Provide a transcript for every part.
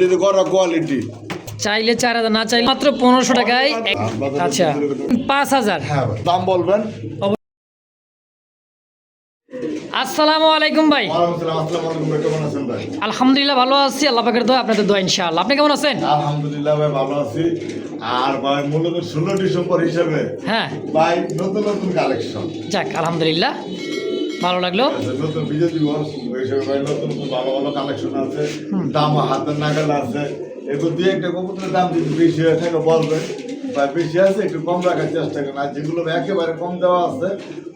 এটা গড়া কোয়ালিটি চাইলে 4000, না চাইলে মাত্র 1500 টাকায়। আচ্ছা 5000। হ্যাঁ ভাই, দাম বলবেন। আসসালামু আলাইকুম ভাই। আসসালামু আলাইকুম ভাই, কেমন আছেন ভাই? আলহামদুলিল্লাহ ভালো আছি, আল্লাহ পাকের দোয়া, আপনাদের দোয়া ইনশাআল্লাহ। আপনি কেমন আছেন? আলহামদুলিল্লাহ ভাই, ভালো আছি। আর ভাই মূলত 16 ডিসেম্বর হিসেবে হ্যাঁ ভাই নতুন নতুন কালেকশন, যাক আলহামদুলিল্লাহ ভালো লাগলো। নতুন বিজয় দিবস হিসেবে ভাই নতুন নতুন ভালো ভালো কালেকশন আছে, দাম হাতের নাগাল আছে। এগুলো দিয়ে একটা কবুতরের দাম যদি বেশি হয়ে থাকে বলবেন, বা বেশি আছে একটু কম রাখার চেষ্টা করেন। আর যেগুলো একেবারে কম দেওয়া আছে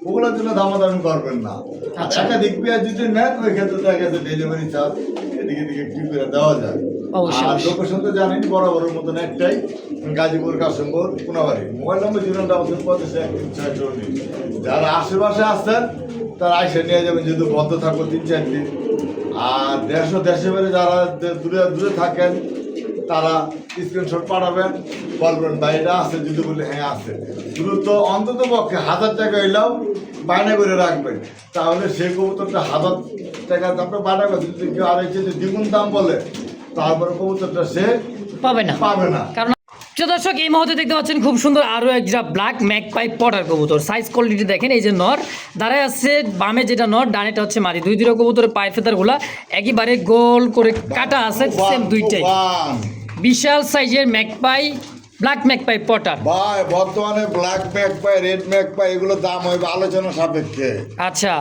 ওগুলোর জন্য দামাদামি করবেন না। আচ্ছা। একাধিক পেঁয়াজ যদি নেন ওই ক্ষেত্রে দেখা গেছে ডেলিভারি চার্জ এদিকে দিকে একটু করে দেওয়া যায়। অবশ্যই, আর অবশ্যই। লোকেশন তো জানেন বরাবরের মতন একটাই, গাজীপুর কাশিমপুর কোনাবাড়ি। মোবাইল নম্বর 0945 যারা আশেপাশে আসছেন তারা আইসে নিয়ে যাবেন, যেহেতু বন্ধ থাকবো 3-4 দিন। আর দেশের বাইরে যারা দূরে দূরে থাকেন তারা স্ক্রিনশট পাঠাবেন, বলবেন ভাই এটা আছে, যদি বলে হ্যাঁ আছে, দ্রুত অন্তত পক্ষে 1000 টাকা এলেও বায়না করে রাখবেন। তাহলে সেই কবুতরটা 1000 টাকা আপনার বায়না করে, যদি কেউ আর এসে দ্বিগুণ দাম বলে তারপরে কবুতরটা সে পাবে না। না। কারণ প্রিয় দর্শক, এই মুহূর্তে দেখতে পাচ্ছেন খুব সুন্দর আরো একটা ব্ল্যাক ম্যাকপাই পটার কবুতর। সাইজ কোয়ালিটি দেখেন, এই যে নর দাঁড়ায় আছে, বামে যেটা নর, ডানেটা হচ্ছে মাদি। দুই কবুতরের পায়ের ফেতারগুলা একেবারে গোল করে কাটা আছে, সেম দুইটাই। বিশাল সাইজের ম্যাকপাই, ব্ল্যাক ম্যাকপাই পটার। ভাই বর্তমানে ব্ল্যাক ম্যাক পাই, রেড ম্যাক পাই, এগুলো দাম হইবে আলোচনা সাপেক্ষে। আচ্ছা,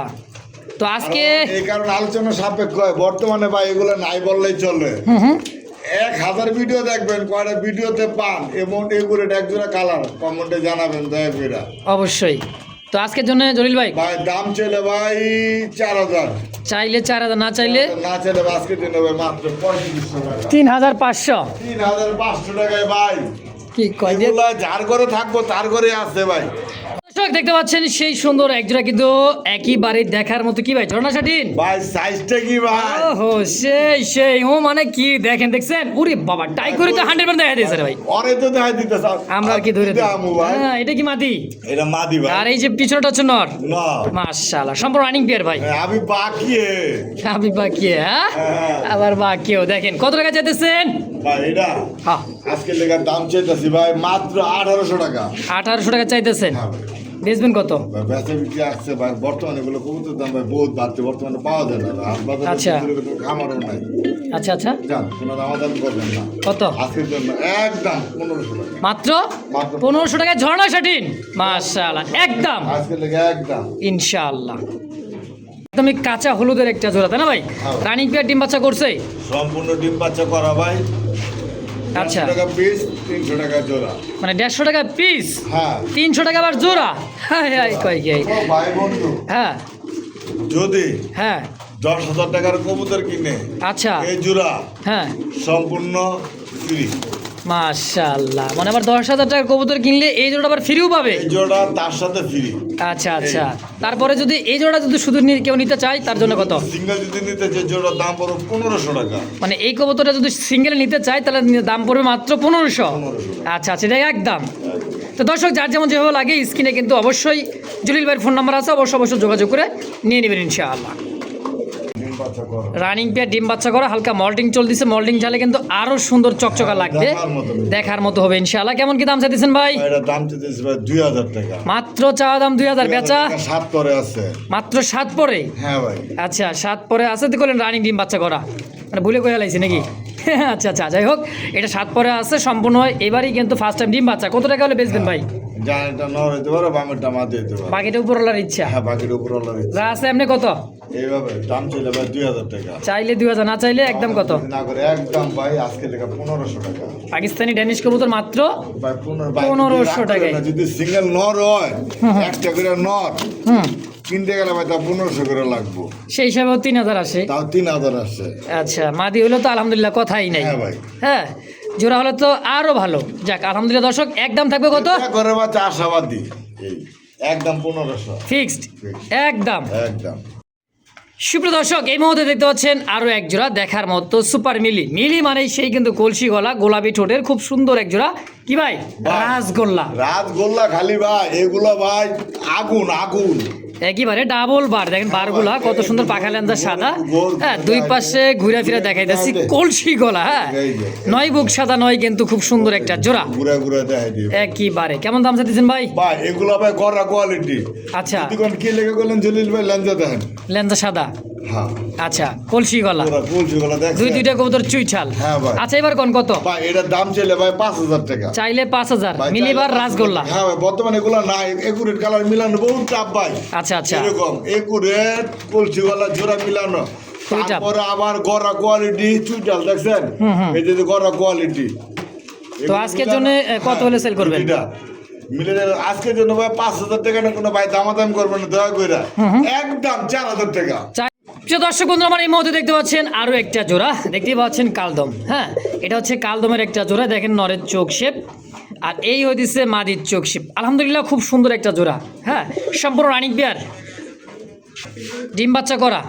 তো আজকে এই কারণে আলোচনা সাপেক্ষ হয় বর্তমানে ভাই, এগুলো নাই বললেই চলে। 1000 ভিডিও দেখবেন, কয়টা ভিডিওতে পান এবং এগুলো একজোড়া কালার কমেন্টে জানাবেন দয়া করে। অবশ্যই। তো আজকের জন্য জলিল ভাই ভাই দাম চাইলে ভাই 4000, চাইলে 4000, না চাইলে না চাইলে আজকের জন্য ভাই মাত্র 3500 টাকা, 3500। 3500 টাকায় ভাই। কি কয় দিয়ে? এগুলা যার ঘরে থাকবো তার ঘরে আছে ভাই। দর্শক দেখতে পাচ্ছেন সেই সুন্দর একজোড়া কিন্তু একেবারে দেখার মতো। কি ভাই, ঝর্ণা শাটিন ভাই সাইজটা কি ভাই? ওহো, সেই ও মানে কি দেখেন, দেখছেন? ওরে বাবা, টাই করে তো 100% দেখা দিয়েছে রে ভাই। অরে তো দেখা দিতে চাও, আমরা আর কি ধরে দেব? দামু ভাই। হ্যাঁ, এটা কি মাদি? এটা মাদি ভাই। আর এই যে পিছনটা হচ্ছে নর। না মাশাআল্লাহ, সম্পূর্ণ রানিং পেয়ার ভাই। আমি বাকি আমি বাকি, হ্যাঁ হ্যাঁ। আবার বাকিও। দেখেন কত টাকা চাইতেছেন ভাই, এটা হ্যাঁ আজকে লেগার দাম চাইতেছি ভাই মাত্র 1800 টাকা। 1800 টাকা চাইতেছেন। হ্যাঁ ভাই, বেচবেন কত? ভাই বেচা বিক্রি আসছে ভাই, বর্তমানে এগুলো কবুতর দাম ভাই বহুত বাড়ছে, বর্তমানে পাওয়া যায় না। আর বাজারে আচ্ছা। কবুতরের খামারও নাই। আচ্ছা আচ্ছা, জান কোনো দাম করবেন না। কত? আজকের জন্য একদম 1500 টাকা, মাত্র মাত্র 1500 টাকায় ঝর্ণা শাটিন। মাশাআল্লাহ, একদম আজকে লেগে একদম ইনশাআল্লাহ। একদমই কাঁচা হলুদের একটা জোড়া, তাই না ভাই? হ্যাঁ। রানিং পেয়ার, ডিম বাচ্চা করছে। সম্পূর্ণ ডিম বাচ্চা করা ভাই। আচ্ছা, 150 টাকা পিস, 300 টাকা জোড়া। মানে 150 টাকা পিস, হ্যাঁ 300 টাকা আবার জোড়া। হ্যাঁ হ্যাঁ, কয় কি? ও ভাই বন্ধু, হ্যাঁ যদি হ্যাঁ 10,000 টাকার কবুতর কিনে আচ্ছা এই জোড়া হ্যাঁ, সম্পূর্ণ ফ্রি। মাশাআল্লাহ, মানে আবার 10,000 টাকার কবুতর কিনলে এই জোড়া আবার ফ্রিও পাবে। এই জোড়া তার সাথে ফ্রি। আচ্ছা আচ্ছা, তারপরে যদি এই জোড়া যদি শুধু কেউ নিতে চায় তার জন্য কত? সিঙ্গেল যদি নিতে চাই জোড়ার দাম পড়ো 1500 টাকা। মানে এই কবুতরটা যদি সিঙ্গেল নিতে চায় তাহলে দাম পড়বে মাত্র 1500। 1500। আচ্ছা আচ্ছা, এটা একদম। তো দর্শক, যার যেমন যেভাবে লাগে স্ক্রিনে কিন্তু অবশ্যই জলিল ভাইয়ের ফোন নাম্বার আছে, অবশ্যই যোগাযোগ করে নিয়ে নেবেন ইনশাআল্লাহ। ডিম বাচ্চা করো। রানিং পেয়ার, ডিম বাচ্চা করা, হালকা মল্টিং চলতেছে। মল্টিং চালে কিন্তু আরো সুন্দর চকচকা লাগবে, দেখার মতো হবে ইনশাআল্লাহ। কেমন কি দাম চাইতেছেন ভাই? এটা দাম চাইতেছি ভাই 2000 টাকা। মাত্র চাওয়া দাম 2000, বেচা 7 করে আছে। মাত্র 7 পরে। হ্যাঁ ভাই, আচ্ছা 7 পরে আছে, তো করলেন রানিং ডিম বাচ্চা করা, মানে ভুলে কয়ে লাইছি নাকি? আচ্ছা আচ্ছা, যাই হোক, এটা 7 পরে আছে সম্পূর্ণ। এবারই কিন্তু ফার্স্ট টাইম ডিম বাচ্চা। কত টাকা হলে বেচবেন ভাই? জানেটা নর হইতে পারে, বামেরটা মাঝে হইতে পারে। বাকিটা উপরওয়ালার ইচ্ছা। হ্যাঁ বাকির উপর আল্লাহর ইচ্ছা। যা আছে এমনি কত? এইভাবে দাম চাইলে ভাই 2000 টাকা, চাইলে 2000, না চাইলে একদম কত? না করে একদম ভাই আজকে লেখা 1500 টাকা। পাকিস্তানি ড্যানিশ কবুতর মাত্র ভাই 1500 টাকায়। যদি সিঙ্গেল নর হয়, একটা করে নর কিনতে গেলে ভাই তা 1500 করে লাগবো। সেই হিসাবে 3000 আসে। তাও 3000 আসে। আচ্ছা, মাদি হলো তো আলহামদুলিল্লাহ কথাই নাই। হ্যাঁ ভাই, হ্যাঁ, জোড়া হলে তো আরো ভালো। যাক আলহামদুলিল্লাহ। দর্শক, একদম থাকবে কত? করে বা চাষাবাদি এই একদম 1500 ফিক্সড একদম। একদম। সুপ্রিয় দর্শক, এই মুহূর্তে দেখতে পাচ্ছেন আরো এক জোড়া দেখার মতো সুপার মিলি। মিলি মানে সেই কিন্তু কলসি গলা, গোলাপি ঠোঁটের, খুব সুন্দর এক জোড়া। কি ভাই? রাসগোল্লা। রাজগোল্লা খালি ভাই, এগুলো ভাই আগুন আগুন। একেবারে ডাবল বার দেখেন বারগুলা কত সুন্দর পাখা লেন্দা সাদা হ্যাঁ দুই পাশে ঘুরে ফিরে দেখাইতেছি কলসি গলা হ্যাঁ নয় বুক সাদা নয় কিন্তু খুব সুন্দর একটা জোড়া ঘুরে ঘুরে দেখাই দিই একেবারে কেমন দাম চাইতেছেন ভাই ভাই এগুলো ভাই গড়া কোয়ালিটি আচ্ছা দোকান কি লেগে গেলেন জলিল ভাই লেঞ্জা দেখেন লেন্দা সাদা হ্যাঁ আচ্ছা কলসি গলা কুলসিগুলো দেখছেন দুইটা কবুতর চুইছাল হ্যাঁ ভাই। আচ্ছা এবার কোন কত ভাই এটার দাম চাইলে ভাই 5,000 টাকা চাইলে 5,000 ভাই, মিলিবার চাইলে রাসগোল্লা 5,000 হ্যাঁ ভাই বর্তমানে এগুলো নাই একুরেট কালার মিলানো বহুত টাপ ভাই আচ্ছা আচ্ছা এরকম একুরেট কলসিওয়ালা জোড়া মিলানো খুবই tough। তারপরে আবার গড়া কোয়ালিটি চুইটাল দেখছেন এই যে গড়া কোয়ালিটি তো আজকের জন্য কত হলে সেল করবেন মিলে আজকের জন্য ভাই 5,000 টাকা না কোনো ভাই দামাদাম করবেন না দয়া কইরা একদম 4,000 টাকা প্রিয় দর্শক বন্ধু আমার এই মুহূর্তে দেখতে পাচ্ছেন আরো একটা জোড়া দেখতেই পাচ্ছেন কালদম হ্যাঁ এটা হচ্ছে কালদমের একটা জোড়া দেখেন নরের চোখ শেপ আর এই হইতেছে মাদির চোখ শেপ আলহামদুলিল্লাহ খুব সুন্দর একটা জোড়া হ্যাঁ সম্পূর্ণ রানিক বিয়ার ডিম বাচ্চা করা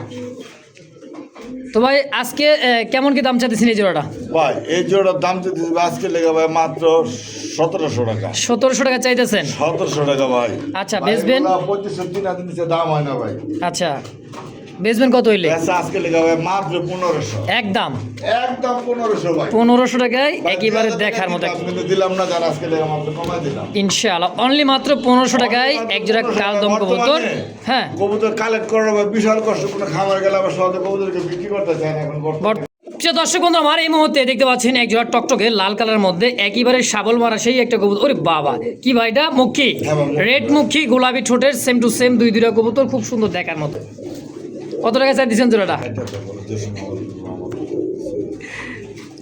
তো ভাই আজকে কেমন কি দাম চাইতেছেন এই জোড়াটা ভাই এই জোড়ার দাম যদি আজকে লেগে ভাই মাত্র 1,700 টাকা 1700 টাকা চাইতেছেন 1,700 টাকা ভাই আচ্ছা বেচবেন 25,000 দিন নিচে দাম হয় না ভাই আচ্ছা বেচবেন কত হইলে আচ্ছা আজকে লেগে ভাই মাত্র 1,500 একদম একদম 1,500 ভাই 1500 টাকায় একেবারে দেখার মতো কিন্তু দিলাম না যারা আজকে লেগে মাত্র কমাই দিলাম ইনশাআল্লাহ অনলি মাত্র 1500 টাকায় এক জোড়া কালদম কবুতর হ্যাঁ কবুতর কালেক্ট করার ভাই বিশাল কষ্ট কোনো খামার গেলে আবার সহজে কবুতরকে বিক্রি করতে চায় না এখন বর্তমানে। প্রিয় দর্শক বন্ধু আমার এই মুহূর্তে দেখতে পাচ্ছেন এক জোড়া টকটকে লাল কালারের মধ্যে একেবারে শাবল মারা সেই একটা কবুতর ওরে বাবা কি ভাইটা মুখী হ্যাঁ, মুখী। রেড মুখী গোলাপি ঠোঁটের সেম টু সেম দুইটা কবুতর খুব সুন্দর দেখার মতো কত টাকা চাই দিচ্ছেন জোড়াটা এটা তো বলো যে সময়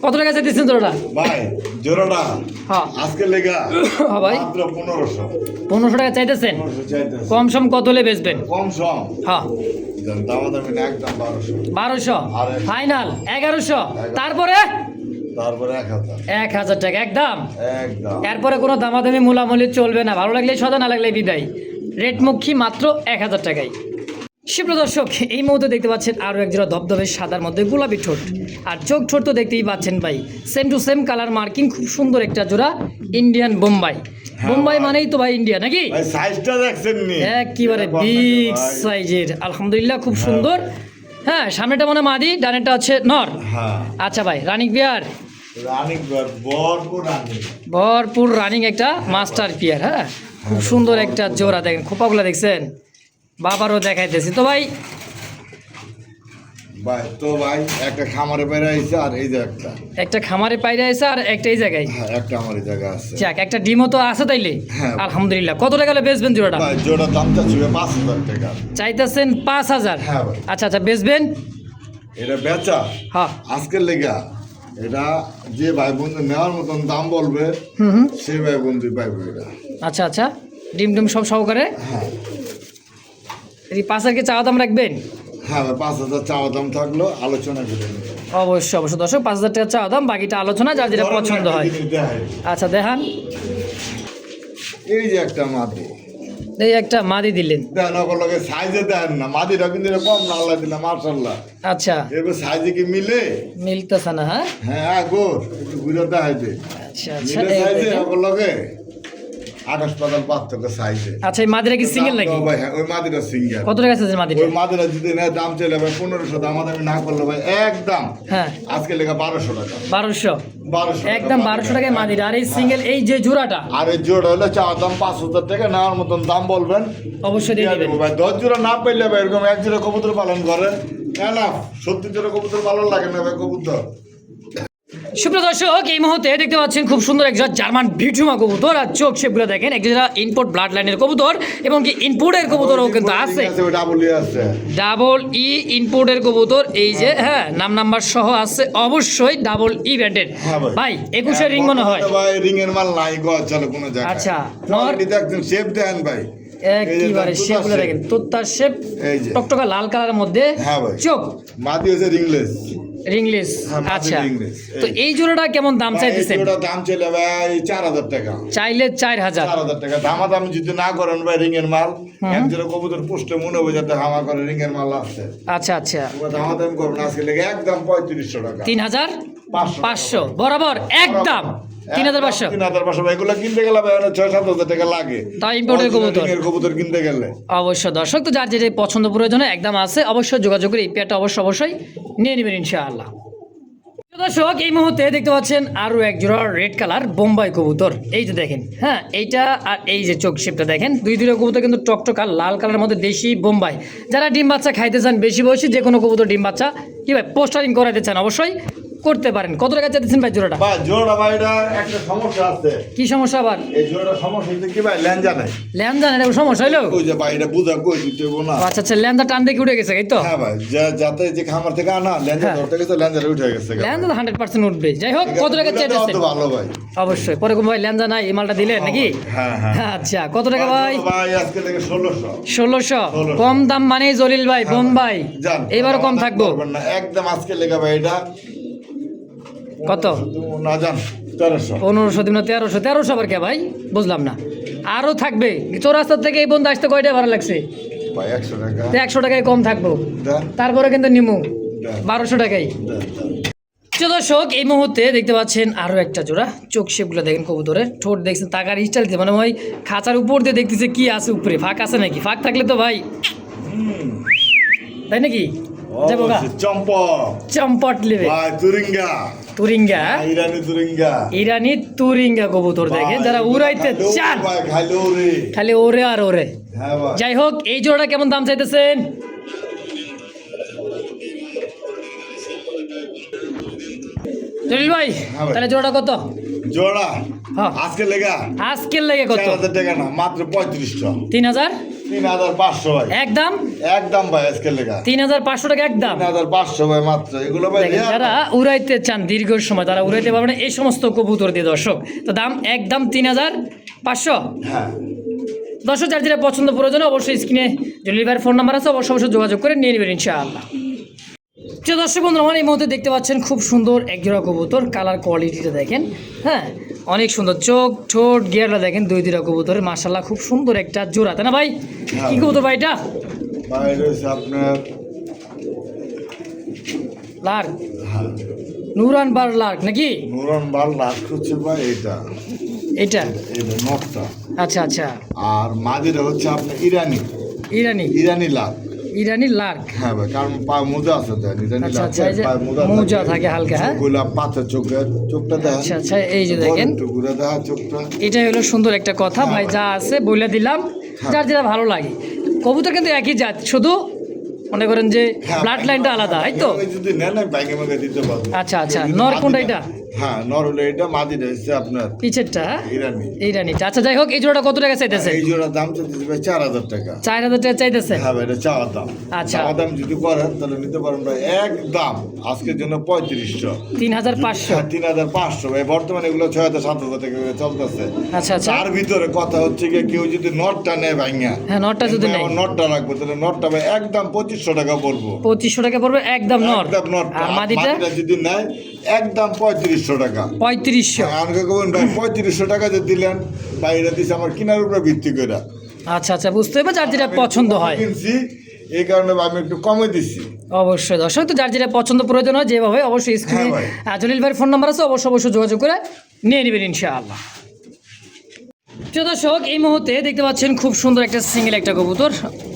কত টাকা চাই দিচ্ছেন জোড়াটা ভাই জোড়াটা হ্যাঁ আজকে লেগা হ্যাঁ ভাই মাত্র 1500 1500 টাকা চাইতেছেন 1500 চাইতেছে কম সম কত হলে বেচবেন কম সম হ্যাঁ দামাদামি না একদম 1200 1200 ফাইনাল 1100 তারপরে তারপরে 1000 টাকা একদম একদম এরপরে কোনো দামাদামি মূলামূলি চলবে না ভালো লাগলে সদা না লাগলে বিদায় রেট মুখী মাত্র 1000 টাকায় সুপ্রিয় দর্শক এই মুহূর্তে দেখতে পাচ্ছেন আরও এক জোড়া ধবধবে সাদার মধ্যে গোলাপি ঠোঁট আর চোখ ঠোঁট তো দেখতেই পাচ্ছেন ভাই same to same colour marking খুব সুন্দর একটা জোড়া ইন্ডিয়ান বোম্বাই বোম্বাই মানেই তো ভাই ইন্ডিয়া নাকি ভাই সাইজটা দেখছেন নি একেবারে বিগ সাইজের আলহামদুলিল্লাহ খুব সুন্দর হ্যাঁ সামনেটা মনে মাদি ডানেরটা হচ্ছে নর হ্যাঁ আচ্ছা ভাই রানিক বিয়ার রানিং ভরপুর রানিং ভরপুর রানিং একটা মাস্টার পিয়ার হ্যাঁ খুব সুন্দর একটা জোড়া দেখেন খোপাগুলো দেখছেন বাবারও দেখাইতেছি তো ভাই ভাই তো ভাই একটা খামারে বেড়ে আইছে আর এই যে একটা খামারে পাইরে আছে আর একটা এই জায়গায় হ্যাঁ একটা আমার এই জায়গা আছে যাক একটা ডিমও তো আছে তাইলে হ্যাঁ। আলহামদুলিল্লাহ কত টাকা হলে বেচবেন জোড়াটা ভাই জোড়া দামটা ছিল 5,000 টাকা চাইতেছেন 5000 হ্যাঁ ভাই। আচ্ছা আচ্ছা বেচবেন এটা বেচা হ্যাঁ আজকের লেগা এটা যে ভাই বন্ধু নেওয়ার মতন দাম বলবে সে ভাই বন্ধু পাইবে এটা আচ্ছা আচ্ছা ডিম ডিম সব সহকারে হ্যাঁ এই 5000 কি চাওয়া দাম রাখবেন হ্যাঁ ভাই 5,000 চাওয়া দাম থাকলো আলোচনা করে নেবে অবশ্যই অবশ্যই দর্শক 5000 টাকা চাওয়া দাম বাকিটা আলোচনা যার যেটা পছন্দ হয় আচ্ছা দেখান এই যে একটা মাদি এই একটা মাদি দিলেন দেন ওগুলো লগে সাইজে দেন না মাদিটা কিন্তু এটা কম না আল্লাহ দিলা মাশাআল্লাহ আচ্ছা এবার সাইজে কি মিলে মিলতেছে না হ্যাঁ হ্যাঁ গোর একটু ঘুরে দেখাই দে আচ্ছা আচ্ছা মিলে এই সাইজে দেখেন। ওগুলো লগে আকাশ পাতাল পার্থক্য সাইজে আচ্ছা এই মাদিরা কি সিঙ্গেল নাকি ভাই হ্যাঁ ওই মাদিটা সিঙ্গেল কত টাকা আছে মাদিরা ওই মাদিরা যদি না দাম চলে ভাই 1500 দাম আমি না করলে ভাই একদম হ্যাঁ আজকে লেখা 1200 টাকা 1200 1200 একদম 1200 টাকায় মাদিরা আর এই সিঙ্গেল এই যে জোড়াটা আর এই জোড়া হলে চাওয়া দাম 5,000 টাকা নেওয়ার মতন দাম বলবেন অবশ্যই দিয়ে দিবেন ভাই 10 জোড়া না পাইলে ভাই এরকম এক জোড়া কবুতর পালন করেন না 70 জোড়া কবুতর ভালো লাগে না ভাই কবুতর সুপ্রিয় দর্শক এই মুহূর্তে দেখতে পাচ্ছেন খুব সুন্দর একটা জার্মান বিটুমা কবুতর আর চোখ শেপগুলো দেখেন একটা ইনপোর্ট ব্লাড লাইনের কবুতর এবং কি ইনপোর্টের কবুতরও কিন্তু আছে ডাবলই আছে ডাবল ই ইনপোর্টের কবুতর এই যে হ্যাঁ নাম্বার সহ আছে অবশ্যই ডাবল ই ব্র্যান্ডের হ্যাঁ ভাই। ভাই 21 রিং মনে হয় ভাই রিং এর মাল নাই গো চলো কোন জায়গায় আচ্ছা, কোয়ালিটি দেখছেন শেপ দেন ভাই একবারে শেপগুলো দেখেন তোতার শেপ এই যে। টকটকা লাল কালারের মধ্যে হ্যাঁ ভাই। চোখ মাদি হচ্ছে রিংলেস রিংলেস হ্যাঁ, মাঝে আচ্ছা ringless, তো এই। এই জোড়াটা কেমন দাম চাইতেছেন জোড়া দাম চলে ভাই 4,000 টাকা চাইলে 4000 4,000 টাকা দামাদাম যদি না করেন ভাই রিং এর মাল এক জোড়া কবুতর পুষলে মনে হবে যাতে হামা করে রিং এর মাল আছে আচ্ছা আচ্ছা ওটা দামাদাম করবেন আজকে লেগে একদম 3500 টাকা 3500 বরাবর একদম 3,500 3,500 ভাই, এগুলো কিনতে গেলে ভাই 6-7 হাজার টাকা লাগে। তাই imported কবুতর। Original কবুতর কিনতে গেলে অবশ্য দর্শক, তো যার যেটা পছন্দ প্রয়োজন একদম আছে, অবশ্যই যোগাযোগ করে এই পেয়ারটা অবশ্যই নিয়ে নেবেন ইনশাআল্লাহ। তো দর্শক, এই মুহূর্তে দেখতে পাচ্ছেন আরো এক জোড়া রেড কালার বোম্বাই কবুতর। এই যে দেখেন, হ্যাঁ এইটা আর এই যে চোখ শেপটা দেখেন, দুই কবুতর কিন্তু টকটকা লাল কালারের মধ্যে দেশি বোম্বাই। যারা ডিম বাচ্চা খাইতে চান বেশি বয়সী, যে কোনো কবুতর ডিম বাচ্চা কি ভাই পোস্টারিং করাইতে চান অবশ্যই করতে পারেন। কত টাকা চাইতেছেন ভাই জোড়াটা? ভাই জোড়া ভাই, এটা একটা সমস্যা আছে। কি সমস্যা আবার? এই জোড়াটা সমস্যা হচ্ছে কি ভাই, ল্যাঞ্জা নাই। ল্যান্ডা এটা সমস্যা হইলো? ওই যে ভাই, এটা বুঝা কই দিতে হইবো না। আচ্ছা আচ্ছা, ল্যান্ডা টান দেখে উঠে গেছে, এই তো? হ্যাঁ ভাই, যাতে যে খামার থেকে আনা ল্যাঞ্জা হ্যাঁ। ধরতে গেছে, ল্যাঞ্জাটা উঠে গেছে। ল্যান্ডা 100% উঠবে। যাই হোক, কত টাকা এটা চাইতেছেন? তো ভালো ভাই। অবশ্যই পরে কোন ভাই ল্যান্ডা নাই, এই মালটা দিলেন নাকি? হ্যাঁ হ্যাঁ। আচ্ছা, কত টাকা ভাই? ভাই আজকে থেকে 1600। 1600 কম দাম মানে জলিল ভাই, বোম্বাই জান, এবারও কম থাকবো। পারবেন না, একদম আজকে লেখা ভাই। এটা কত? না জান, 1300। 1500 দিন 1300 আবার কে ভাই? বুঝলাম না। আরো থাকবে চৌরাস্তা থেকে এই বন্ধু আসতে কয়টা ভাড়া লাগছে? ভাই 100 টাকা। তো 100 টাকায় কম থাকবো, দেন তারপরে কিন্তু নিমু দেন 1200 টাকাই। দেন। প্রিয় দর্শক, এই মুহূর্তে দেখতে পাচ্ছেন আরো একটা জোড়া চোখ শেপগুলো দেখেন কবুতরের, ঠোঁট দেখছেন তাকার স্টাইল দিয়ে, মানে ওই খাঁচার উপর দিয়ে দেখতেছে কি আছে উপরে, ফাঁক আছে নাকি? ফাঁক থাকলে তো ভাই তাই নাকি যাবো গা চম্পক চম্পট লিবে। ভাই, তুরিঙ্গা তুরিঙ্গা, ইরানি তুরিঙ্গা। ইরানি তুরিঙ্গা কবুতর দেখেন, যারা উড়াইতে চান ভাই খাইলো রে। খালি ওরে আর ওরে। হ্যাঁ ভাই। যাই হোক, এই জোড়াটা কেমন দাম চাইতেছেন? জলিল ভাই ভাই। তাহলে জোড়াটা কত? জোড়া হ্যাঁ। আজকে লেগা আজকের লেগে কত? 4000 টাকা না, মাত্র 3500। 3000 3500 ভাই, একদম। একদম ভাই আজকে লেগা 3500 টাকা একদম। 3500 ভাই মাত্র। এগুলো ভাই দেখেন, যারা উড়াইতে চান দীর্ঘ সময়, তারা উড়াইতে পারবেন এই সমস্ত কবুতর দিয়ে দর্শক। তো দাম একদম 3500। হ্যাঁ। দর্শক, যার যেটা পছন্দ প্রয়োজন অবশ্যই স্ক্রিনে জলিল ভাইয়ের ফোন নাম্বার আছে, অবশ্যই যোগাযোগ করে নিয়ে নেবেন ইনশাআল্লাহ। প্রিয় দর্শক বন্ধুরা, আমার এই মুহূর্তে দেখতে পাচ্ছেন খুব সুন্দর এক জোড়া কবুতর, কালার কোয়ালিটিটা দেখেন, হ্যাঁ অনেক সুন্দর, চোখ ঠোঁট গিয়ারটা দেখেন, দুই কবুতরের মাশাআল্লাহ খুব সুন্দর একটা জোড়া, তাই না ভাই? কি কবুতর ভাই এটা? ভাই রয়েছে আপনার লার্ক, হ্যাঁ, নুরান বার লার্ক নাকি নুরান বার লাখ হচ্ছে ভাই এটা এটা? এটা নটটা। আচ্ছা আচ্ছা, আর মাদিরা হচ্ছে আপনার ইরানি ইরানি, ইরানি লাখ। ইরানি লার্ক। হ্যাঁ ভাই, কারণ পায়ে মোজা আছে দেন, ইরানি আচ্ছা লাখ আচ্ছা, এই যে পায়ে মোজা থাকে হালকা, হ্যাঁ চোখগুলা পাথর, চোখটা দেন। আচ্ছা আচ্ছা, এই যে দেখেন, একটু ঘুরে দেখা চোখটা। এটাই হলো সুন্দর একটা কথা ভাই, যা আছে বলে দিলাম, যার যেটা ভালো লাগে। কবুতর কিন্তু একই জাত, শুধু মনে করেন যে হ্যাঁ, ব্লাড লাইনটা আলাদা, এই তো? ভাই যদি নেন ব্যাগে ম্যাগে দিতে পারবো। আচ্ছা আচ্ছা, যদি নর কোনটা মাদিটা- এটা? হ্যাঁ, নর হলো এটা, মাদিটা হচ্ছে আপনার পিছেরটা, হ্যাঁ ইরানি। ইরানিটা। আচ্ছা, যাই হোক, এই জোড়াটা কত টাকা চাইতেছে? এই জোড়া দাম চাইতেছে ভাই 4000 টাকা। 4000 টাকা চাইতেছে। হ্যাঁ ভাই, এটা চাওয়া দাম। আচ্ছা। চাওয়া দাম যদি করেন তাহলে নিতে পারেন ভাই একদম আজকের জন্য 3500। 3500। 3500 ভাই, বর্তমানে এগুলো 6000-7000 টাকা করে চলতেছে। আচ্ছা আচ্ছা, তার ভিতরে কথা হচ্ছে কি, কেউ যদি নটটা নেয় ভাইঙ্গা, হ্যাঁ নটটা যদি নেয়, নটটা রাখবো, তাহলে নটটা ভাই একদম 2500 টাকা পড়বো। 2500 টাকা পড়বে একদম নর। একদম নট। আর মাদিটা? যদি নেয় একদম 3500 টাকা। 3500। আমাকে কবেন ভাই 3500 টাকা যে দিলেন ভাই, এটা দিচ্ছে আমার কেনার উপরে ভিত্তি করে। আচ্ছা আচ্ছা, বুঝতে হবে, যার যেটা পছন্দ হয়। কিনছি এই কারণে আমি একটু কমে দিচ্ছি। অবশ্যই দর্শক, তো যার যেটা পছন্দ প্রয়োজন হয় যেভাবে, অবশ্যই স্ক্রিনে হ্যাঁ জলিল ভাইয়ের ফোন নাম্বার আছে, অবশ্যই যোগাযোগ করে নিয়ে নেবেন ইনশাআল্লাহ। প্রিয় দর্শক, এই মুহূর্তে দেখতে পাচ্ছেন খুব সুন্দর একটা সিঙ্গেল একটা কবুতর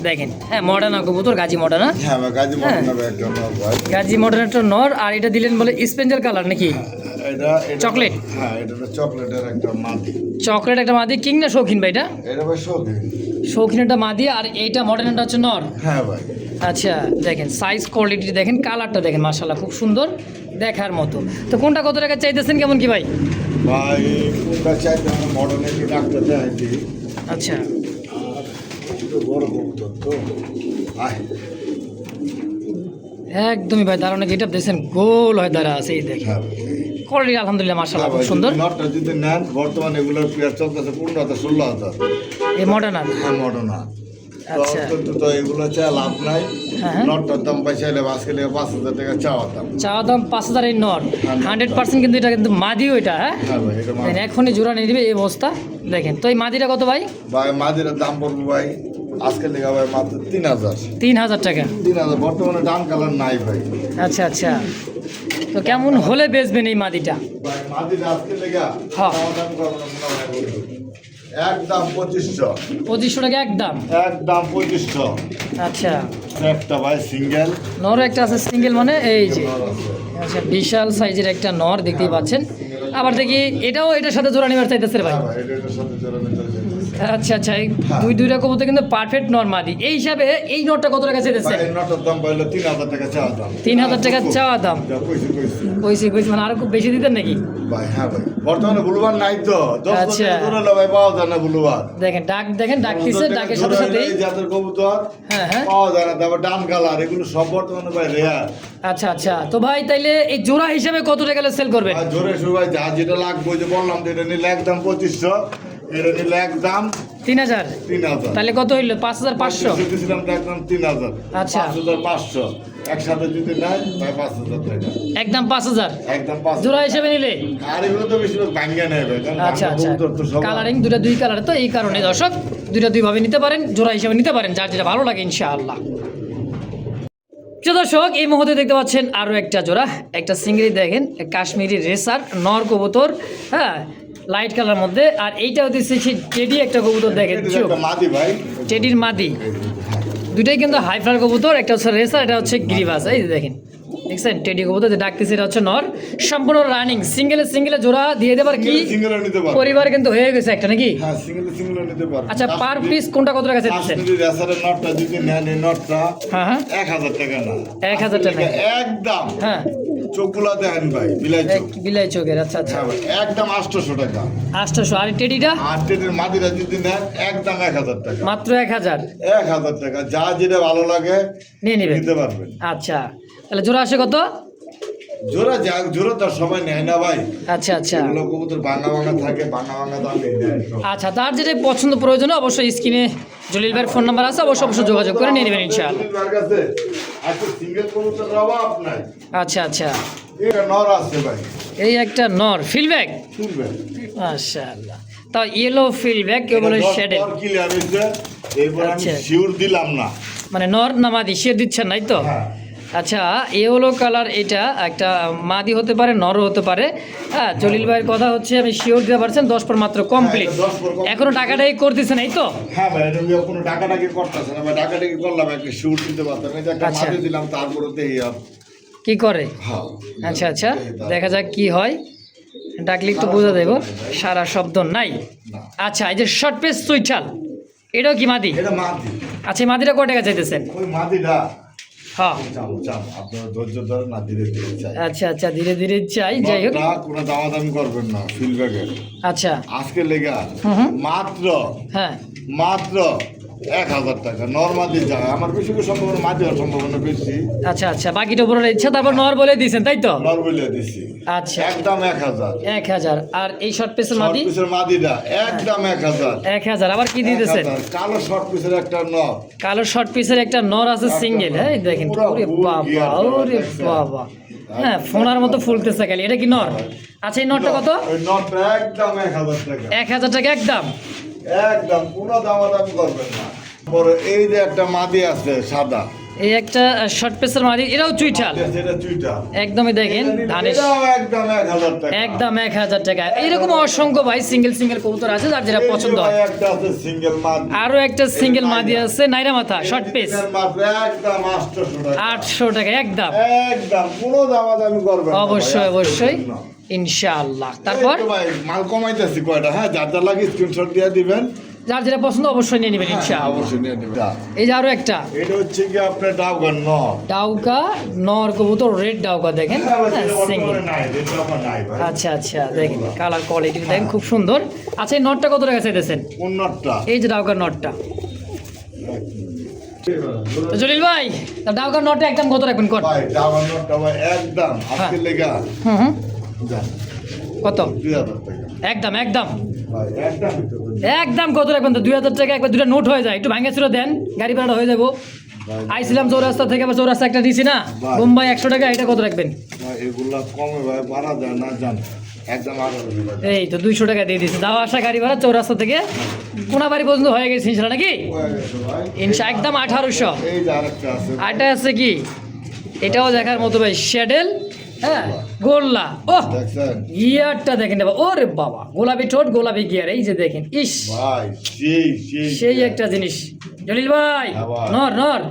দেখেন, হ্যাঁ মডার্না কবুতর, গাজী মডার্না। হ্যাঁ ভাই, গাজী মডার্না ভাই একটা নর ভাই। গাজী মডার্ন একটা নর, আর এটা দিলেন বলে স্পেঞ্জার কালার নাকি? এটা চকলেট? হ্যাঁ, এটা চকলেটের একটা মাদি। চকলেট একটা মাদি, কিং না শৌখিন ভাই এটা? এটা ভাই শৌখিন। শৌখিন একটা মাদি, আর এইটা মডার্নটা হচ্ছে নর। হ্যাঁ ভাই। আচ্ছা, দেখেন সাইজ কোয়ালিটি দেখেন, কালারটা দেখেন, মাশাআল্লাহ খুব সুন্দর দেখার মতো। তো কোনটা কত টাকা চাইতেছেন কেমন কি ভাই? ভাই কোনটা চাইতে মডার্ন একটু ডাক্তার চাইছি। আচ্ছা, আর একটু বড় কবুতর তো। আয় একদমই ভাই দারুণ গেট আপ দেখছেন, গোল হয়ে দাঁড়া আছে, এই দেখেন হ্যাঁ কোয়ালিটি আলহামদুলিল্লাহ মাশাআল্লাহ ভাই, খুব সুন্দর। নটটা যদি নেন বর্তমানে এগুলোর পেয়ার চলতেছে 15,000-16,000। এই মডার্ন আর হ্যাঁ, মডার্না। আচ্ছা। তো এগুলো চাই লাভ নাই। হ্যাঁ। নটটার দাম পাই চাইলে আজকে 5,000 টাকা চাওয়া দাম। চাওয়া দাম 5000 এই নর, 100% কিন্তু এটা কিন্তু মাদিও এটা, হ্যাঁ হ্যাঁ ভাই, এটা দেখেন, এখনই জোড়া নিয়ে দিবে এই অবস্থা দেখেন। তো এই মাদিটা কত ভাই? ভাই মাদির দাম পড়বে ভাই আজকে লেখা ভাই মাত্র 3000। 3000 টাকা। 3000 বর্তমানে ডান কালার নাই ভাই। আচ্ছা আচ্ছা, তো কেমন হলে বেচবেন এই মাদিটা? ভাই মাদিটা আজকে লেগা হ্যাঁ। দাম করবো না মনে হয় বন্ধু। একদম 2500, 2500 টাকা একদম। একদম 2500। আচ্ছা, একটা ভাই সিঙ্গেল নর একটা আছে সিঙ্গেল, মানে এই যে আচ্ছা বিশাল সাইজের একটা নর দেখতেই পাচ্ছেন। আবার দেখি এটাও এটার সাথে জোড়া নিবার চাইতেছে রে ভাই। এটার সাথে জোড়া নিতে চাইতেছে। আচ্ছা আচ্ছা, এই দুইটা কবুতর কিন্তু পারফেক্ট নর মাদি। এই হিসাবে এই নরটা কত টাকা চাইতেছে? ভাই এই নটার দাম পাইলো 3000 টাকা চাওয়া দাম। 3000 টাকা চাওয়া দাম। যা কইছি কইছি মানে আরো খুব বেশি দিতেন নাকি? ভাই। হ্যাঁ ভাই, বর্তমানে বুলুবার নাই তো, 10 আচ্ছা। টাকা জোড়া হলো ভাই, পাওয়া যায় না বুলুবার। দেখেন ডাকতেছে, ডাকের সাথে সাথেই জাতের কবুতর হ্যাঁ হ্যাঁ। পাওয়া যায় না। তারপর ডান কালার এগুলো সব বর্তমানে ভাই রেয়ার। আচ্ছা আচ্ছা, তো ভাই তাইলে এই জোড়া হিসাবে কত টাকা সেল করবেন? আর জোরে সবাই যা যেটা লাগবে, ওই যে বললাম যে এটা নিলে একদম 2500, এটা নিলে একদম 3000। 3000। তাহলে কত হইলো? 5500। দিয়েছিলাম তো একদম 3000। আচ্ছা। 5500 একসাথে যদি নেয় ভাই 5000 টাকা। একদম 5000 একদম 5000 জোড়া হিসাবে নিলে। আর এগুলো তো বেশিরভাগ ভাঙ্গা নেয় ভাই, কারণ আচ্ছা ভাঙ্গা আচ্ছা, কবুতর তো সব কালারিং দুই কালার, তো এই কারণে দর্শক দুই ভাবে নিতে পারেন, জোড়া হিসাবে নিতে পারেন, যার যেটা ভালো লাগে ইনশাআল্লাহ। প্রিয় দর্শক, এই মুহূর্তে দেখতে পাচ্ছেন আরো একটা জোড়া, একটা সিঙ্গেলি দেখেন, কাশ্মীরি রেসার নর কবুতর, হ্যাঁ লাইট কালার মধ্যে। আর এইটা হচ্ছে সেই টেডি একটা কবুতর দেখেন, এটা একটা মাদি ভাই। টেডির মাদি। দুটাই কিন্তু হাই ফ্লার কবুতর, একটা হচ্ছে রেসার, এটা হচ্ছে গিরিবাস। এই যে দেখেন, দেখছেন টেডি কবুতর যে ডাকতেছে, এটা হচ্ছে নর, সম্পূর্ণ রানিং। সিঙ্গেলে জোড়া দিয়ে দেবার কি সিঙ্গেল নিতে পারবে। পরিবার কিন্তু হয়ে গেছে একটা নাকি? হ্যাঁ, সিঙ্গেল নিতে পারবে। আচ্ছা, পার পিস কোনটা কত টাকা চাইছেন? কাশ্মীরি রেসারের নটটা যদি নেন, এই নটটা হ্যাঁ হ্যাঁ 1000 টাকা না, 1000 টাকা একদম। হ্যাঁ, চোখগুলা দেখেন ভাই, বিলাই চোখ। বিলাই চোখের। আচ্ছা আচ্ছা, হ্যাঁ ভাই, একদম 800 টাকা। 800। আর টেডিটা আর টেটের মাদিরা যদি নেন একদম 1000 টাকা। মাত্র 1000। 1000 টাকা, যা যেটা ভালো লাগে নিয়ে নেবেন। নিতে পারবেন। আচ্ছা, তাহলে জোড়া আসে কত? জোড়া তার সময় নেয় না ভাই। আচ্ছা আচ্ছা এগুলো কবুতর ভাঙা থাকে, ভাঙা দাম নেই দেয় সব। আচ্ছা, তার যেটা পছন্দ প্রয়োজন অবশ্যই স্ক্রিনে জলিল ভাইয়ের ফোন নাম্বার আছে, অবশ্যই যোগাযোগ করে নিয়ে নেবেন ইনশাআল্লাহ। আমার কাছে আজকে সিঙ্গেল কবুতর অভাব নাই। আচ্ছা আচ্ছা, এটা নর আছে ভাই, এই একটা নর ফিলব্যাক, শুনবেন মাশাআল্লাহ। তা ইয়েলো ফিলব্যাক কেউ বলে শ্যাডেল, ক্লিয়ার হয়েছে। এরপর আমি আচ্ছা। শিওর দিলাম না। মানে নর না মাদি সে দিচ্ছেন নাই তো? হ্যাঁ। আচ্ছা, ইয়েলো কালার, এটা একটা মাদি হতে পারে, নরও হতে পারে। হ্যাঁ, জলিল ভাইয়ের কথা হচ্ছে আমি শিওর দিতে পারছেন 10 পর মাত্র কমপ্লিট। এটা 10 পর complete। এখনো টাকাটাই করতেছেন এই তো? হ্যাঁ ভাই, এটা নিয়ে কোনো টাকাটাকি করতেছে না ভাই, টাকাটাকি করলাম একটা শিওর দিতে পারতাম। এই যে একটা আচ্ছা। মাটি দিলাম, তারপরে দেখি কি করে? হ্যাঁ। আচ্ছা আচ্ছা, দেখা যাক কি হয়। ডাকলে একটু বোঝা দেবো, সারা শব্দ নাই। না। আচ্ছা, এই যে শর্ট পেস সুইটাল, এটাও কি মাদি? এটা মাটি। আচ্ছা, এই মাদিটা কয় টাকা চাইতেছেন? ওই মাটিটা হ্যাঁ, চাম আপনার ধৈর্য ধরে না, ধীরে ধীরে চাই। আচ্ছা আচ্ছা, ধীরে ধীরে চাই, যাই হোক। নটটা কোনো দামাদামি করবেন না, ফিলব্যাগের আচ্ছা, আজকে লেগা হুম। মাত্র হ্যাঁ 1000 টাকা। নর্মালি যায় আমার বেশি করে সম্ভাবনা, মাটি হওয়ার সম্ভাবনা বেশি। আচ্ছা আচ্ছা, বাকিটা উপরে ইচ্ছা, তারপর নর বলে দিয়েছেন তাই তো? নর্মালি দিছি আচ্ছা, একদম 1000। 1000। আর এই শর্ট পেসের মাদি? শর্ট পিসের মাদিটা একদম 1000। 1000। আবার কি দিতেছেন? 1000 কালো শর্ট পিসের একটা নর। কালো শর্ট পিসের একটা নর আছে সিঙ্গেল। হ্যাঁ দেখেন, পুরা ওরে full বাবা, gear ওরে দেখছেন? বাবা, হ্যাঁ ফোনার মতো ফুলতেছে খালি। এটা কি নর? আচ্ছা, এই নরটা কত? ওই নটটা একদম 1000 টাকা। 1000 টাকা একদম। একদম কোনো দামাদামি করবেন না। পরে এই যে একটা মাদি আছে সাদা, এই একটা শর্ট পেসের মাদি, এটাও চুইঠাল যেটা চুইটা একদমই। দেখেন ধানের এটাও একদম 1000 টাকা। একদম 1000 টাকা। এরকম অসংখ্য ভাই সিঙ্গেল কবুতর আছে, যার যেটা এই যে পছন্দ হয়। ভাই একটা আছে সিঙ্গেল মাদি। আরো একটা সিঙ্গেল মাদি আছে, নাইরা মাথা শর্ট পেস, এর মাত্র একদম 800 টাকা। 800 টাকা একদম। একদম কোনো দামাদামি করবেন না ভাই, অবশ্যই অবশ্যই আজকের জন্য। ইনশাআল্লাহ। তারপর এই তো ভাই মাল কমাইতেছি কয়টা, হ্যাঁ যার যার লাগে স্ক্রিনশট দিয়ে দিবেন। যার যেটা পছন্দ অবশ্যই নিয়ে নেবেন হ্যাঁ, ইনশাআল্লাহ। অবশ্যই নিয়ে দিবেন। এই যে আরো একটা এটা হচ্ছে কি আপনার ডাউগান নর। ডাউকা নর কবুতর, রেড ডাউকা দেখেন, সিঙ্গেল। নাই, এটা আমার নাই ভাই। আচ্ছা আচ্ছা, দেখেন কালার কোয়ালিটি দেখেন খুব সুন্দর। আচ্ছা, এই নটটা কত টাকা চাইতেছেন? কোন নটটা? এই যে ডাউকার নটটা। তো জলিল ভাই, তা ডাউকার নটটা একদম কত রাখবেন কর? ভাই ডাউগান নটটা ভাই একদম আজকে লেগা হুম, যান কত? 2000 টাকা। একদম একদম ভাই একদম একদম কত রাখবেন? তো 2000 টাকা একবার দুটা নোট হয়ে যায়, একটু ভাঙে ছিল দেন, গাড়ি ভাড়াটা হয়ে যাবো। আইছিলাম চৌরাস্তা থেকে, আবার চৌরাস্তা একটা দিছি না, বোম্বাই 100 টাকা, এটা কত রাখবেন? ভাই এগুলা কমে ভাই বাড়া যায় না, জান একদম 1800 টাকা। এই তো 200 টাকা দিয়ে দিছি, যাওয়া আসা গাড়ি ভাড়া চৌরাস্তা থেকে কোনাবাড়ি পর্যন্ত হয়ে গেছে ইনশাল্লাহ নাকি? হয়ে গেছে ভাই। একদম 1800। এই যে আরেকটা আছে। আরেকটা আছে কি, এটাও দেখার মতো ভাই, শ্যাডেল হ্যাঁ গোল্লা ও দেখছেন গিয়ারটা দেখেন বাবা, ওরে বাবা গোলাপি ঠোঁট গোলাপি গিয়ার, এই যে দেখেন ইস ভাই সেই সেই সেই একটা জিনিস। জলিল ভাই হ্যাঁ ভাই। নর নর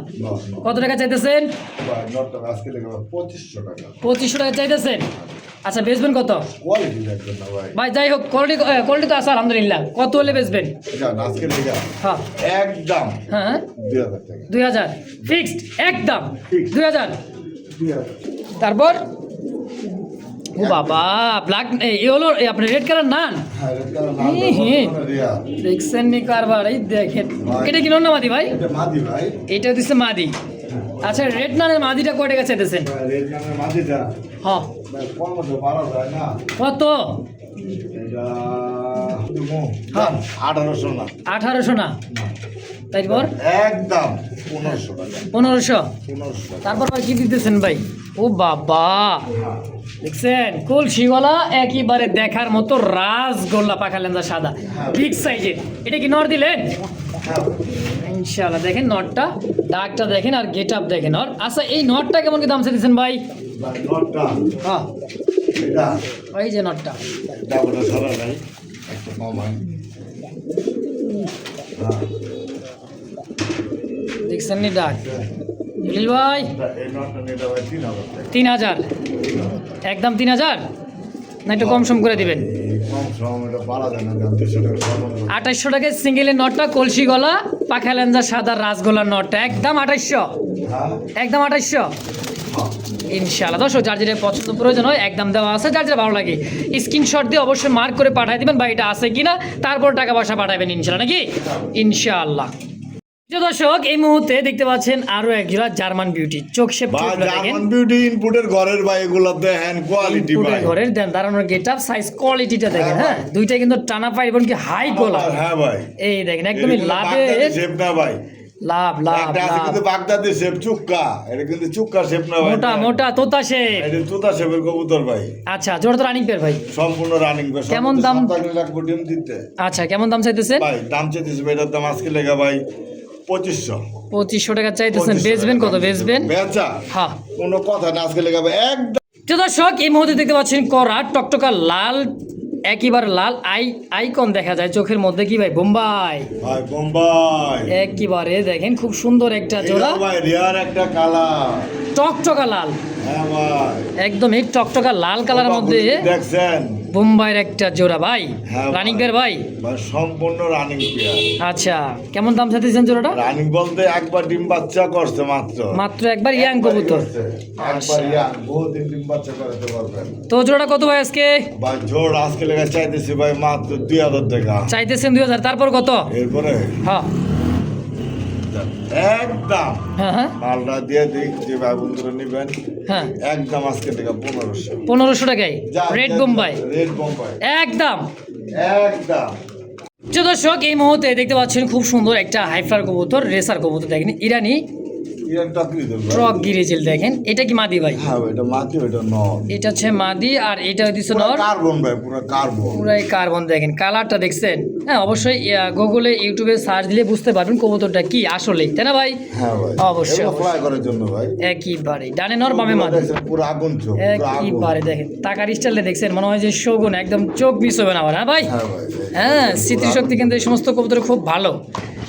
কত টাকা চাইতেছেন? ভাই নটটা আজকে লেগে 2500 টাকা 2500 টাকা চাইতেছেন। আচ্ছা বেচবেন কত? কোয়ালিটি দেখবেন না ভাই ভাই যাই হোক কোয়ালিটি তো আছে আলহামদুলিল্লাহ, কত হলে বেচবেন? জান আজকে লেগে হ্যাঁ একদম হ্যাঁ 2000 টাকা 2000 ফিক্সড একদম Fixed। 2000। 2000 তারপর ও বাবা ব্ল্যাক এই হলো আপনার রেড কালার নান, হ্যাঁ রেড কালার নাম হি, হি। রিয়া দেখছেন নি কারবার, এই দেখেন ভাই। এটা কি নন না মাদি ভাই? এটা মাদি ভাই এটা দিচ্ছে মাদি। আচ্ছা রেড নানের মাদিটা কয় টাকা চাইতেছেন? ভাই রেড নামের মাদিটা হ্যাঁ ভাই কোন মতো পারা যায় না কত? এটা তুমি হ্যাঁ। 1800 না 1800 না, তারপর একদম 1500 টাকা 1500। 1500 টাকা তারপর ভাই কি দিতেছেন ভাই? ও বাবা দেখছেন কলসিওয়ালা একেবারে দেখার মতো রাসগোল্লা পাখা লেন্দা সাদা বিগ সাইজের, এটা কি নর দিলেন? হ্যাঁ ইনশাআল্লাহ দেখেন নটটা ডাকটা দেখেন আর গেট আপ দেখেন ওর। আচ্ছা এই নটটা কেমন কি দাম চাইতেছেন ভাই? ভাই নটটা হ্যাঁ এটা ওই যে নটটা ডাবলটা সারা নাই একটা কম হয় হ্যাঁ দেখছেন নি ডাক জলিল ভাই? এই নটটা নিতে ভাই 3000 টাকা 3000 একদম 3000 না একটু কম সম করে দিবেন? এই কম সম এটা পারা যায় না 200 টাকা সর্বনিম্ন 2800 টাকায় সিঙ্গেলের নটটা কলসি গলা পাখা লেঞ্জা সাদা রাসগোল্লার নটটা একদম 2800, হ্যাঁ একদম 2800 হ্যাঁ ইনশাআল্লাহ। দর্শক যার যেটা পছন্দ প্রয়োজন হয় একদম দেওয়া আছে, যার যেটা ভালো লাগে স্ক্রিনশট দিয়ে অবশ্যই মার্ক করে পাঠিয়ে দিবেন বা এটা আছে কিনা, তারপর টাকা পয়সা পাঠাবেন ইনশাআল্লাহ নাকি ইনশাআল্লাহ। প্রিয় দর্শক এই মুহূর্তে দেখতে পাচ্ছেন আরো এক জোড়া জার্মান বিউটি চোখ শেপ ভাই জার্মান বিউটি ইনপুটের ঘরের ভাই এগুলো দেখেন কোয়ালিটি ভাই ঘরের দেন দাঁড়ানোর গেট আপ সাইজ কোয়ালিটিটা দেখেন। হ্যাঁ দুইটা কিন্তু টানা পাই এবং কি হাই গোলা, হ্যাঁ ভাই এই দেখেন একদমই লাভে শেপ না ভাই লাভ লাভ একটা আছে লাভ কিন্তু বাগদাদি শেপ চুক্কা এটা কিন্তু চুক্কা শেপ না ভাই মোটা মোটা তোতা শেপ। এটা তোতা শেপের কবুতর ভাই আচ্ছা জোড়া তো রানিং পেয়ার ভাই, সম্পূর্ণ রানিং ভাই কেমন দাম? 57 লাখ ডিম দিতে আচ্ছা কেমন দাম চাইতেছেন? ভাই দাম চাইতেছে ভাই, এটার দাম আজকে লেগা ভাই 2500 2500 টাকা চাইতেছেন, 2500 বেচবেন কত? টাকা। বেচবেন বেচা হ্যাঁ। কোনো কথা না, আজকে লেগা ভাই একদম তো দর্শক এই মুহূর্তে দেখতে পাচ্ছেন করা টকটকা লাল একেবারে লাল আইকন দেখা যায় চোখের মধ্যে, কি ভাই বোম্বাই ভাই বোম্বাই একেবারে দেখেন খুব সুন্দর একটা জোড়া এটা ভাই রিয়ার একটা কালার টকটকা লাল, হ্যাঁ ভাই একদম এই টকটকা লাল কালারের মধ্যে দেখছেন বোম্বাইয়ের একটা জোড়া ভাই হ্যাঁ রানিং ভাই। পেয়ার ভাই। ভাই সম্পূর্ণ রানিং পেয়ার আচ্ছা কেমন দাম চাইতেছেন জোড়াটা? রানিং বলতে একবার ডিম বাচ্চা করছে মাত্র মাত্র একবার ইয়াং কবুতর। একবার ইয়াং বহুদিন ডিম বাচ্চা করাতে পারবেন তো জোড়াটা কত ভাই আজকে ভাই জোর আজকে লেগে চাইতেছি ভাই মাত্র 2000 টাকা চাইতেছেন 2000, তারপর কত? এরপরে হ্যাঁ একদম হ্যাঁ হ্যাঁ মালটা দিয়ে দিই যে ভাই বন্ধুরা নিবেন হ্যাঁ একদম আজকে টাকা 1500 1500 টাকায় রেড বোম্বাই রেড বোম্বাই একদম। একদম প্রিয় দর্শক এই মুহূর্তে দেখতে পাচ্ছেন খুব সুন্দর একটা হাইফার কবুতর রেসার কবুতর দেখেন ইরানি ইরান টাকরি দেব ট্রক গিরিজেল দেখেন, এটা কি মাদি ভাই? হ্যাঁ এটা মাটি ওটা নর এটা হচ্ছে মাদি আর এটা হচ্ছে পুরো নর, কার্বন ভাই পুরো কার্বন পুরাই কার্বন দেখেন কালারটা দেখছেন। হ্যাঁ অবশ্যই গুগলে ইউটিউবে সার্চ দিলে বুঝতে পারবেন কবুতরটা কি আসলে, তাই না ভাই? হ্যাঁ ভাই অবশ্যই, এগুলো ফ্লাই করার জন্য ভাই একেবারে ডানে নর বামে মাদি দেখছেন, পুরো আগুন চোখ পুরো আগুন একেবারে দেখেন টাকার স্টাইলে দেখছেন মনে হয় যে শগুন একদম চোখ মিস হবে না আবার। হ্যাঁ ভাই হ্যাঁ ভাই হ্যাঁ স্মৃতিশক্তি কিন্তু এই সমস্ত কবুতর খুব ভালো।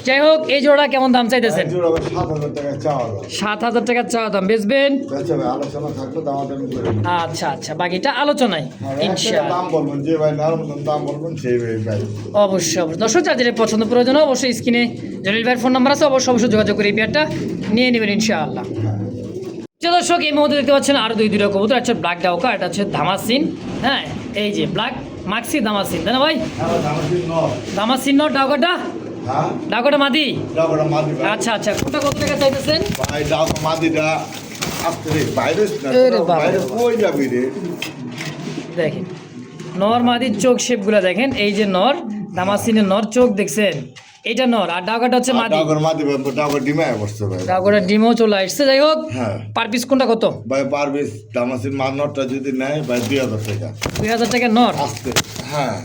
যাই হোক এই জোড়া কেমন দাম চাইতেছেন? জোড়া ভাই 7000 টাকা চাওয়া দাম 7000 টাকা চাওয়া দাম, বেচবেন? আচ্ছা ভাই আলোচনা থাকলে দামাদামি করে নিন। আচ্ছা আচ্ছা বাকিটা আলোচনায় হ্যাঁ, একটা ইনশাআল্লাহ। দাম বলবেন যে ভাই নার মতন দাম বলবেন সেই ভাই ভাই অবশ্যই অবশ্যই দর্শক যার যেটা পছন্দ প্রয়োজন হয় অবশ্যই স্ক্রিনে জলিল ভাইয়ের ফোন নাম্বার আছে, অবশ্যই যোগাযোগ করে এই পেয়ারটা নিয়ে নেবেন ইনশাআল্লাহ। যে দর্শক এই মুহূর্তে দেখতে পাচ্ছেন আরো দুইটা কবুতর, একটা ব্ল্যাক ডাউকা, এটা হচ্ছে ধামাসিন। হ্যাঁ এই যে ব্ল্যাক মাক্সি ধামাসিন, তাই না ভাই? হ্যাঁ দামাসিন নর ধামাসিন নট ডাউকাটা, হ্যাঁ ডাউকাটা মাদি। ডাবড়া মাদি ভাই আচ্ছা আচ্ছা কোনটা কত টাকা চাইতেছেন? ভাই ডাব মাদিটা আসতে রে বাইরে না এরে বাবা। বাইরে কই যাবি রে দেখেন নর মাদির চোখ শেপগুলো দেখেন, এই যে নর দামাসিনের নর চোখ দেখছেন, এটা নর আর ডাউকাটা হচ্ছে মাদি। ডাবর মাদি ভাই ডাবর ডিমায় বসছে ভাই ডাউকাটা ডিমও চলে আসছে। যাই হোক হ্যাঁ পার পিস কোনটা কত? ভাই পারবিস দামাসিন মানরটা যদি নেয় ভাই 2000 টাকা 2000 টাকা নর, আসতে হ্যাঁ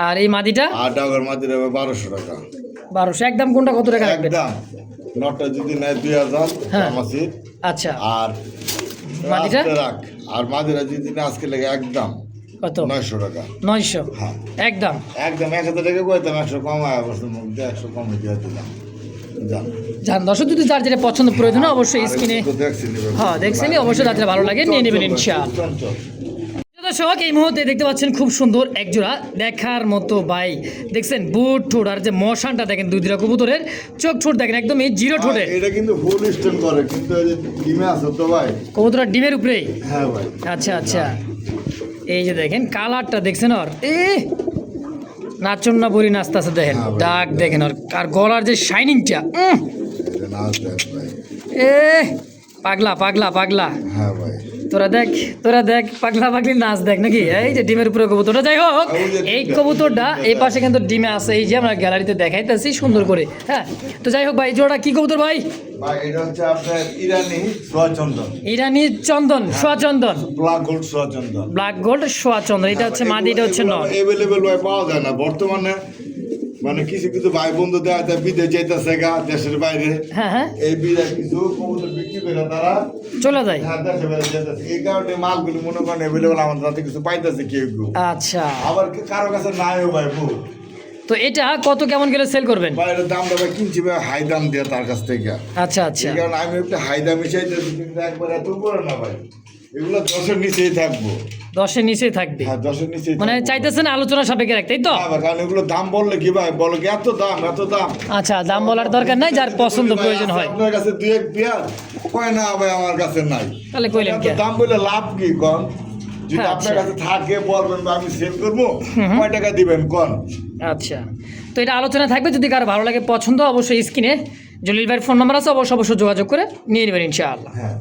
আর এই মাদিটা আর ডাবর মাদিটা ভাই 1200 টাকা 1200। একদম কোনটা কত টাকা রাখবেন? একদম নটটা যদি নেয় 2000 হ্যাঁ। দামাসিন আচ্ছা আর মাদিটা রাস্তায় রাখ। আর মাদিরা যদি না আজকে লেগে একদম কত 900 টাকা 900 হ্যাঁ একদম একদম 1000 টাকা কইতাম 100 কমায় অবশ্য মুখ দিয়ে 100 কমে দিয়ে দিলাম জান যান দর্শক যদি যার যেটা পছন্দ প্রয়োজন হয় অবশ্যই আর স্ক্রিনে একটু দেখছি নিবে। হ্যাঁ দেখছেন অবশ্যই যার যেটা ভালো লাগে নিয়ে নেবেন ইনশাআল্লাহ। চঞ্চল। দর্শক এই মুহূর্তে দেখতে পাচ্ছেন খুব সুন্দর এক জোড়া দেখার মতো ভাই দেখছেন বুট ঠোঁট আর যে মশানটা দেখেন দুই দুটা কবুতরের চোখ ঠোঁট দেখেন একদমই জিরো ঠোঁটে এটা কিন্তু ফুল স্টোন করে কিন্তু এই যে ডিমে আছে তো ভাই কবুতরের ডিমের উপরেই হ্যাঁ ভাই আচ্ছা আচ্ছা এই যে দেখেন কালারটা দেখছেন ওর নাচন না বলি নাচতে আছে দেখেন হ্যাঁ ভাই। ডাক দেখেন ওর আর গলার যে শাইনিংটা এটা না দেখ ভাই এ পাগলা পাগলা পাগলা হ্যাঁ ভাই তোরা দেখ পাগলা পাগলি নাচ দেখ নাকি এই যে ডিমের উপরে কবুতরটা যাই হোক এই কবুতরটা এই পাশে কিন্তু ডিমে আছে এই যে আমরা গ্যালারিতে দেখাইতেছি সুন্দর করে হ্যাঁ তো যাই হোক ভাই জোড়া কি কবুতর ভাই ভাই এটা হচ্ছে আপনার ইরানি সোয়াচন্দন ইরানি চন্দন সোয়া চন্দন ব্ল্যাক গোল্ড সোয়াচন্দন ব্ল্যাক গোল্ড সোয়া চন্দন এটা হচ্ছে মাদি এটা হচ্ছে নর অ্যাভেলেবল ভাই পাওয়া যায় না বর্তমানে মানে কিছু কিছু ভাই বন্ধু দেওয়া যায় বিদেশ যাইতেছে গা দেশের বাইরে হ্যাঁ হ্যাঁ এই বিদেশ কিছু কবুতর বিক্রি করে তারা চলে যায় হ্যাঁ দেশে বাইরে যেতেছে এই কারণে মালগুলো মনে করেন অ্যাভেলেবল আমাদের হাতে কিছু পাইতেছে কেউ কেউ আচ্ছা আবার কারো কাছে নাইও ভাই ভুল তো এটা কত কেমন করে সেল করবেন বাইরের দামটা ভাই কিনছি ভাই হাই দাম দিয়ে তার কাছ থেকে আচ্ছা আচ্ছা এই কারণে আমি একটু হাই দামে চাইতেছি কিন্তু একবার এত উপরে না ভাই এগুলো 10-এর নিচেই থাকবো 10-এর নিচেই থাকবে হ্যাঁ 10-এর নিচেই মানে থাকবো। চাইতেছেন আলোচনা সাপেক্ষে রাখতেই তো হ্যাঁ ভাই, কারণ এগুলো দাম বললে কি ভাই বলো কি এত দাম আচ্ছা দাম বলার দরকার নাই যার পছন্দ ভাই, প্রয়োজন আছে হয় আপনার কাছে দুই এক পেয়ার কয় না ভাই আমার কাছে নাই তাহলে কইলেন এত কে? দাম বলে লাভ কি কন যদি হ্যাঁ, আপনার আচ্ছা। কাছে থাকে বলবেন বা আমি সেল করবো কয় টাকা দিবেন কন আচ্ছা তো এটা আলোচনা থাকবে যদি কারো ভালো লাগে পছন্দ অবশ্যই স্ক্রিনে জলিল ভাইয়ের ফোন নাম্বার আছে অবশ্যই যোগাযোগ করে নিয়ে নেবেন ইনশাআল্লাহ হ্যাঁ